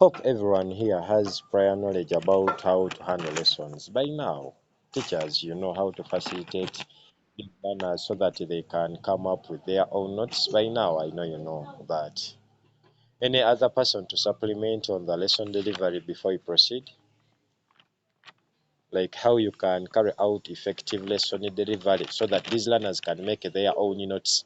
Hope everyone here has prior knowledge about how to handle lessons. By now, teachers, you know how to facilitate the learners so that they can come up with their own notes. By now, I know you know that. Any other person to supplement on the lesson delivery before we proceed? Like how you can carry out effective lesson delivery so that these learners can make their own notes.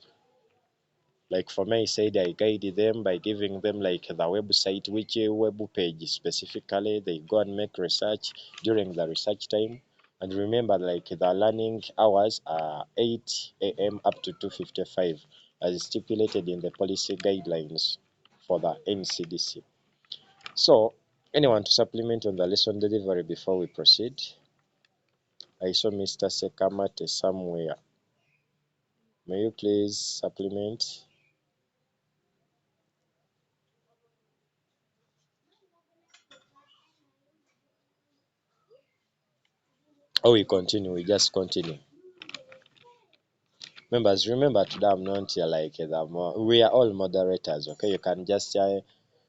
Like for me, I said I guide them by giving them like the website, which web page specifically they go and make research during the research time. And remember, like the learning hours are 8 a.m. up to 2:55 as stipulated in the policy guidelines for the NCDC. So, anyone to supplement on the lesson delivery before we proceed? I saw Mr. Sekamate somewhere. May you please supplement? Or we continue, we just continue. Members, remember today I'm not here like we are all moderators, okay? You can just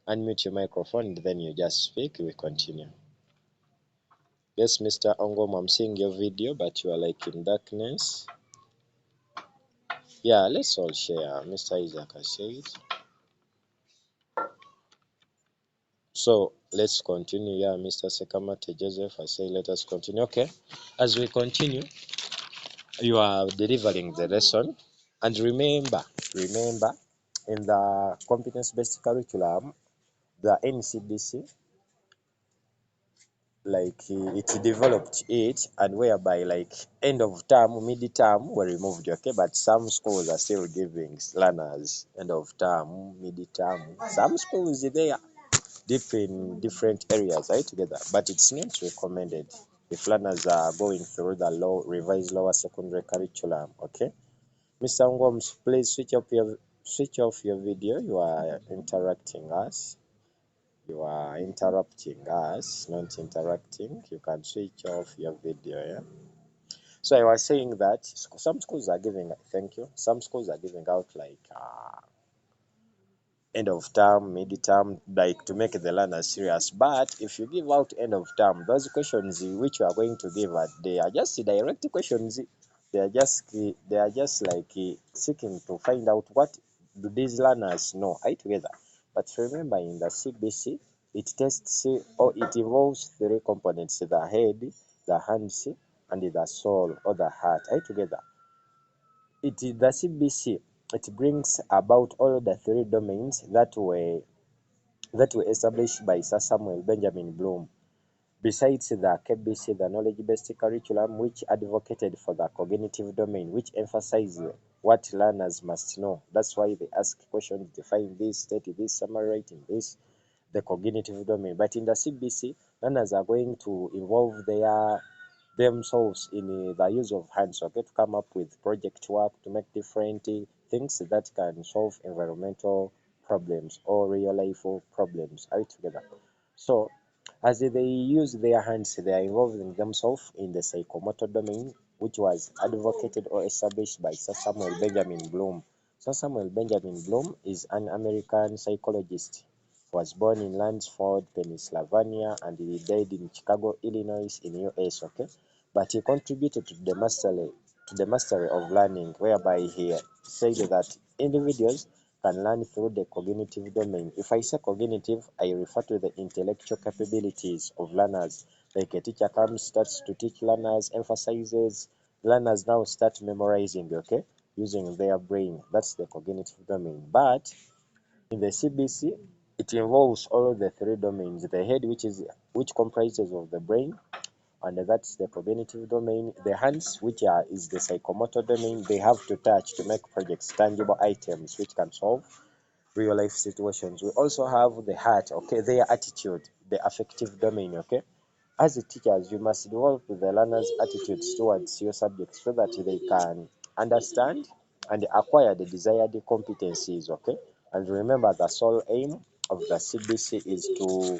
unmute your microphone, then you just speak, we continue. Yes, Mr. Ongom, I'm seeing your video, but you are like in darkness. Yeah, let's all share. Mr. Isaac has said. So let's continue. Yeah, Mr. Sekamate Joseph has said, let us continue. Okay, as we continue, you are delivering the lesson. And remember, in the competence-based curriculum, the NCBC, like it developed it, and whereby like end of term, mid term were removed, okay, but some schools are still giving learners end of term, mid term. Some schools they are deep in different areas, right, together, but it's not recommended if learners are going through the revised lower secondary curriculum, okay. Mr. Ngoms, please switch off your video. You are interrupting us. You are interrupting us, not interacting. You can switch off your video, yeah. So I was saying that some schools are giving, thank you. Some schools are giving out like end of term, mid term, like to make the learners serious. But if you give out end of term, those questions which you are going to give, they are just direct questions. They are just like seeking to find out what do these learners know, right, together. But remember, in the CBC, it tests or it involves three components: the head, the hands, and the soul or the heart, right, together. The CBC, it brings about all the three domains that were established by Sir Samuel Benjamin Bloom. Besides the KBC, the knowledge-based curriculum, which advocated for the cognitive domain, which emphasized what learners must know. That's why they ask questions, define this, state this, summarize this, the cognitive domain. But in the CBC, learners are going to involve themselves in the use of hands, okay, to come up with project work, to make different things that can solve environmental problems or real life problems all together. So as they use their hands, they are involving themselves in the psychomotor domain, which was advocated or established by Sir Samuel Benjamin Bloom. Sir Samuel Benjamin Bloom is an American psychologist. He was born in Lansford, Pennsylvania, and he died in Chicago, Illinois, in US. Okay, but he contributed to the mastery of learning, whereby he said that individuals can learn through the cognitive domain. If I say cognitive, I refer to the intellectual capabilities of learners. Like a teacher comes, starts to teach learners, emphasizes, learners now start memorizing, okay, using their brain. That's the cognitive domain. But in the CBC, it involves all the three domains: the head, which comprises of the brain, and that's the cognitive domain; the hands, which is the psychomotor domain. They have to touch to make projects, tangible items which can solve real life situations. We also have the heart, okay, their attitude, the affective domain, okay. As the teachers, you must develop the learners' attitudes towards your subject so that they can understand and acquire the desired competencies, okay. And remember, the sole aim of the CBC is to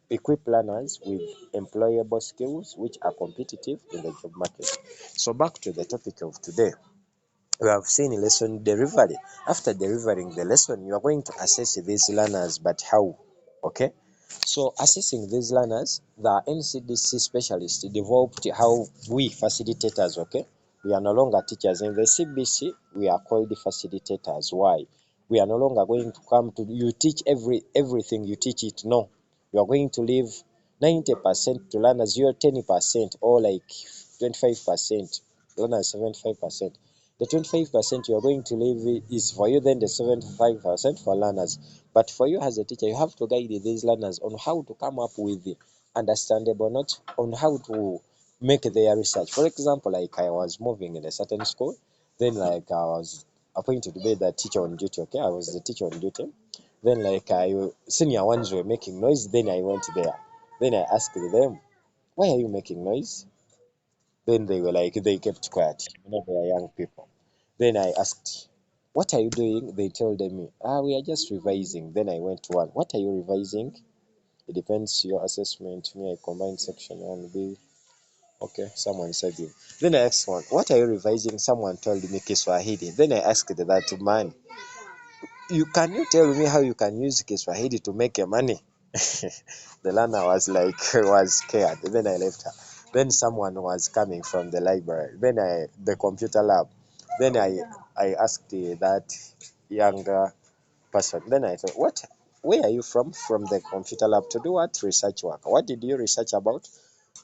equip learners with employable skills which are competitive in the job market. So back to the topic of today. We have seen lesson delivery. After delivering the lesson, you are going to assess these learners, but how? Okay. So assessing these learners, the NCDC specialists developed how we facilitators, okay? We are no longer teachers. In the CBC, we are called facilitators. Why? We are no longer going to come to you teach everything you teach it. No. You are going to leave 90% to learners, your 10% or like 25%, learners 75%. The 25% you are going to leave is for you, then the 75% for learners. But for you as a teacher, you have to guide these learners on how to come up with the understandable notes, on how to make their research. For example, like I was moving in a certain school, then like I was appointed to be the teacher on duty. Okay, I was the teacher on duty. Then like senior ones were making noise. Then I went there. Then I asked them, "Why are you making noise?" Then they were like, they kept quiet. They are young people. Then I asked, "What are you doing?" They told me, "We are just revising." Then I went to one. "What are you revising?" It depends your assessment. Me, I combined section 1B. Okay, someone said you. Then I asked one, "What are you revising?" Someone told me Kiswahili. Then I asked that man, can you tell me how you can use Kiswahili to make your money?" The learner was like, was scared. Then I left her. Then someone was coming from the library. Then the computer lab. Then I asked that younger person. Then I thought, where are you from? From the computer lab to do what? Research work. What did you research about?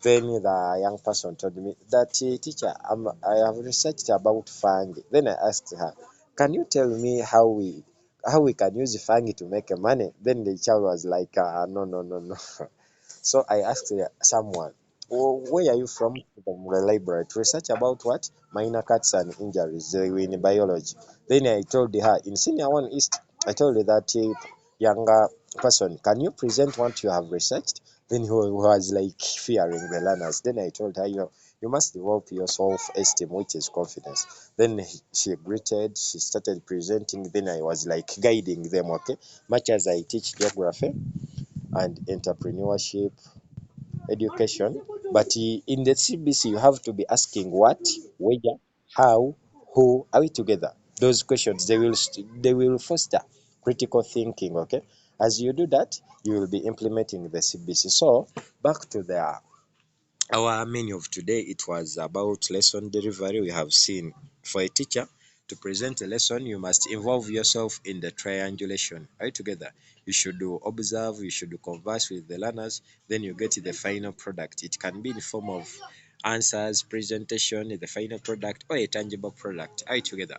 Then the young person told me that teacher, I have researched about fungi. Then I asked her, can you tell me how we can use fungi to make money? Then the child was like, no, no, no, no. So I asked someone, where are you from? From the library. To research about what? Minor cuts and injuries in biology. Then I told her, in senior one East, I told her that younger person, can you present what you have researched? Then he was like fearing the learners. Then I told her, you must develop your self-esteem, which is confidence. Then she greeted, she started presenting. Then I was like guiding them, okay? Much as I teach geography and entrepreneurship, education, but in the CBC you have to be asking what, where, how, who. Are we together? Those questions, they will foster critical thinking. Okay, as you do that, you will be implementing the CBC. So back to our menu of today. It was about lesson delivery. We have seen, for a teacher to present a lesson, you must involve yourself in the triangulation. Are you together? You should observe, you should converse with the learners, then you get the final product. It can be in the form of answers, presentation, the final product, or a tangible product. Are you together?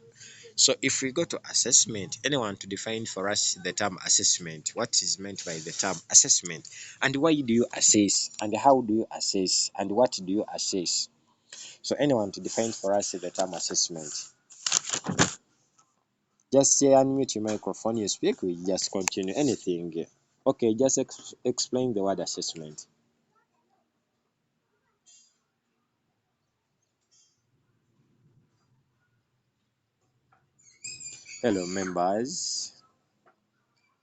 So if we go to assessment, anyone to define for us the term assessment, what is meant by the term assessment, and why do you assess, and how do you assess, and what do you assess? So anyone to define for us the term assessment. Just say unmute your microphone, you speak, we just continue anything. Okay, just explain the word assessment. Hello members,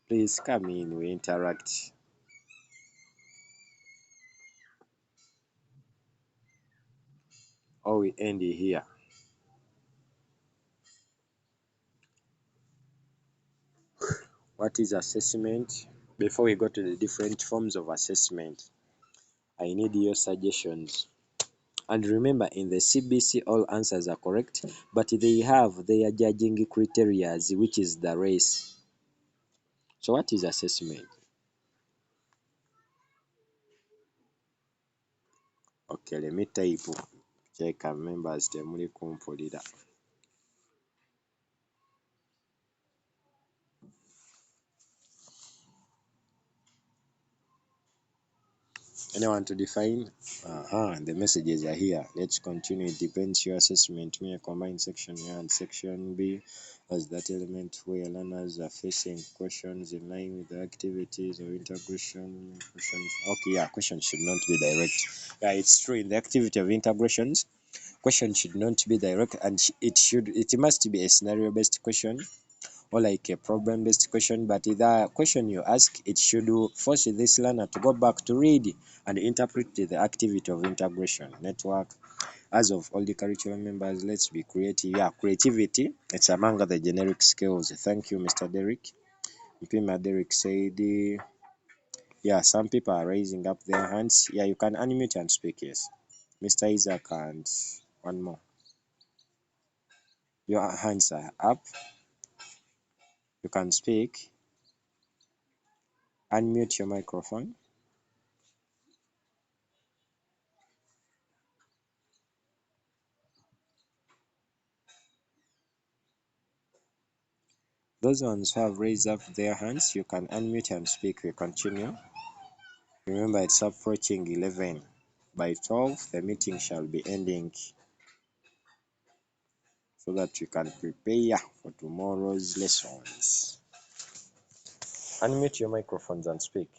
please come in, we interact. Or we end here. What is assessment? Before we go to the different forms of assessment, I need your suggestions. And remember, in the CBC, all answers are correct, but they have their judging criteria, which is the race. So what is assessment? Okay, let me type. Check members temuli kumpulira. Anyone to define? The messages are here. Let's continue. It depends your assessment. Me, a combined section A and section B as that element where learners are facing questions in line with the activities or integration questions. Okay, yeah, questions should not be direct. Yeah, it's true. In the activity of integrations, question should not be direct, and it must be a scenario-based question or like a problem-based question, but the question you ask, it should force this learner to go back to read and interpret the activity of integration network. As of all the curriculum members, let's be creative. Yeah, creativity, it's among the generic skills. Thank you, Mr. Derek. Mpima Derek said, Yeah, some people are raising up their hands. Yeah, you can unmute and speak, yes. Mr. Isaac and one more. Your hands are up. You can speak. Unmute your microphone. Those ones who have raised up their hands, you can unmute and speak. We continue. Remember, it's approaching 11. By 12, the meeting shall be ending so that you can prepare for tomorrow's lessons. Unmute your microphones and speak.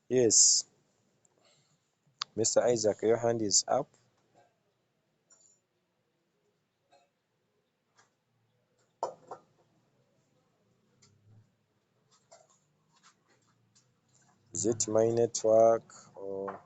Yes, Mr. Isaac, your hand is up. Is it my network or